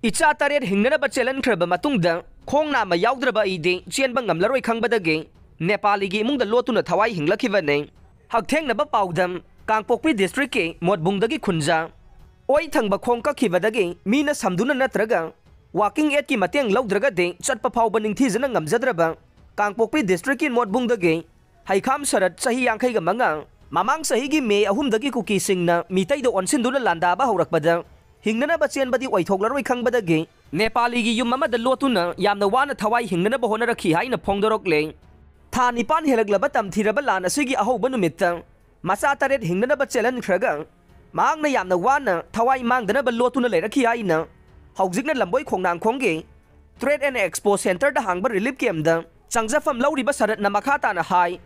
Icha taret hingnaba chelankraba matungda khongna ma yaudraba ide chenba ngamlaroi khangbadagi Nepali gi imungda lotuna thawai hinglakibane hakthengnaba paudam Kangpokpi district ke Motbungdagi khunja oi thangba khong kakhibadagi mina samduna natraga walking aid ki mateng lawdraga de chatpa phawba ningthijana ngamjadraba Kangpokpi district ki Motbungdagi Haikham Sarat sahi yangkhai ga manga mamang sahi gi me ahumdagi kuki singna mitai do onsinduna landaba haurakbada hingnana ba chenbadi oithoklaroi khangbadagi Nepali gi yum amada lotuna yamna wana thawai hingnana ba honarakhi haina phongdorokle tha nipan helaglaba tamthiraba lan asigi ahoba numitta Masa taret hingnana ba chelan khraga maangna yamna wana thawai mangdana ba lotuna lerakhi haina haujikna lamboi khongnang khongge Trade and Expo Center da hangba relief camp da changjafam lauriba sarat na makhata na hai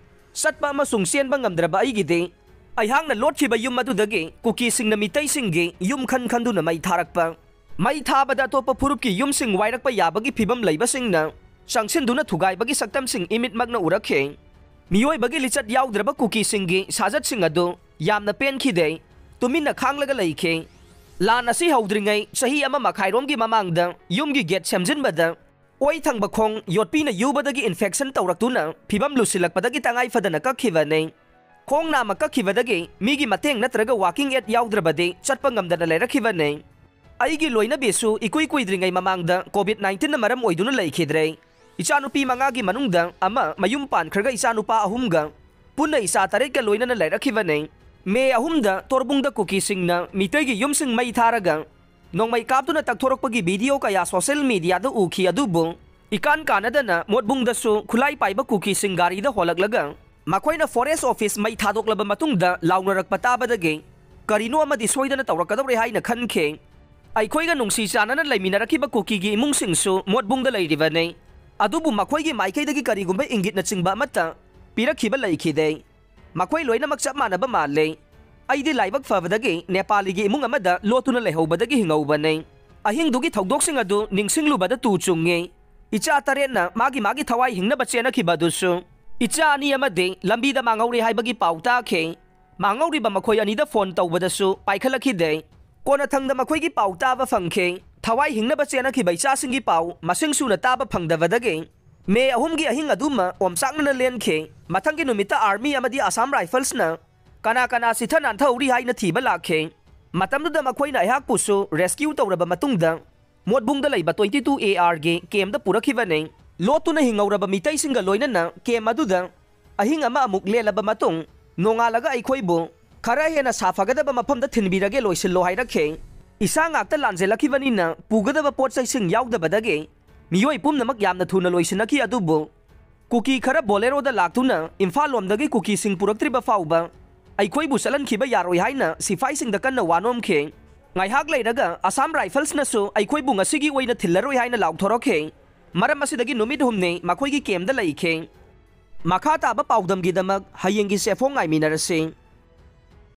satpa amasung sienba ngamdraba aigide aihangna lotkhiba yum adudagi kuki singna mitai singge yum khan khanduna mai tharakpa mai thabada topa phurupki yum sing wairakpa yabagi phibam leiba singna changsinduna thugaibagi saktam sing imit magna urakhe Miyoi bagi lichat yaudraba kuki singi sajat singadu yamna pen khide tumina khanglaga leikhe lan asi haudringai sahi ama makhairom gi mamangda yumgi get semjinbada oi thangba khong yotpina yubadagi infection tawraktuna phibam lusilakpadagi tangai fadana kakhibane khong na makakhibadagi migi mateng natraga walking aid yaudravade chatpa ngamdana leirakhibane aigi loina besu ikui kuidringai mamangda covid-19 na maram oiduna leikhidre Ichanupi mangagi manungda ama mayum pankhraga ichanupa ahumga punna isa taret ka loina na leirakibane me ahumda torbungda kuki singna mitegi yumsing mai tharaga nongmai kaptuna takthorokpagi video kaya social media da ukhi adubu ikan kanadana motbungda su khulai paiba kuki sing gari da holaklaga makoina forest office mai thadoklaba matungda laungarakpa tabadage karino amadi soidana tawrakadawre haina khankhe aikhoiga nungsi chanana leiminarakiba kuki gi imung singsu motbungda leiribane Adubu makoigi maikaidagi karigumba ingit na chingba amata pirakhiba leikhide makoi loinamak chap manaba male aidi laibak fabadagi Nepali gi imung amada lotuna lehobadagi hingaubane ahingdugi thogdoksing adu ningsinglubada tu chunge icha taretna magi thawai hingnaba chenakibadusu icha ani amade lambida mangauri haibagi pauta khe mangauri ba makoi ani da phone tawbadasu paikhalakide kona thangda makoigi pauta ba phangkhe Thawai hingnaba chenakiba ichasingi pau masing suna taba phangdabadagi me ahumgi ahing aduma omsakna lenkhe mathangi numita army amadi Assam Rifles na kana sithan anthauri haina thiba lakhe matamduda makhoina aihak pusu rescue tawraba matungda motbungda leiba 22 AR ge kemda purakhibane lotuna hingauraba mitai singa loinana kem aduda ahing ama amuk lelaba matung nongalaga aikhoibu khara hena safagadaba mafamda thinbirage loisillo hairakhe Isa ngakta lanjelakhibanina pugadaba potsai sing yaudabadage miyoi pumnamak yamna thuna loisinaki adubu kuki khara bolero da laktuna Imphal lomdagi kuki sing puraktriba fauba aikhoibu salankhiba yaroi haina sifai sing da kanna wanomkhe ngaihak leiraga Assam Rifles nasu aikhoibu ngasigi oina thillaroi haina laukthorokhe maram asidagi numit humne makhoigi kemda leikhe makha taba paudamgi damak hayengi sefong ai minarase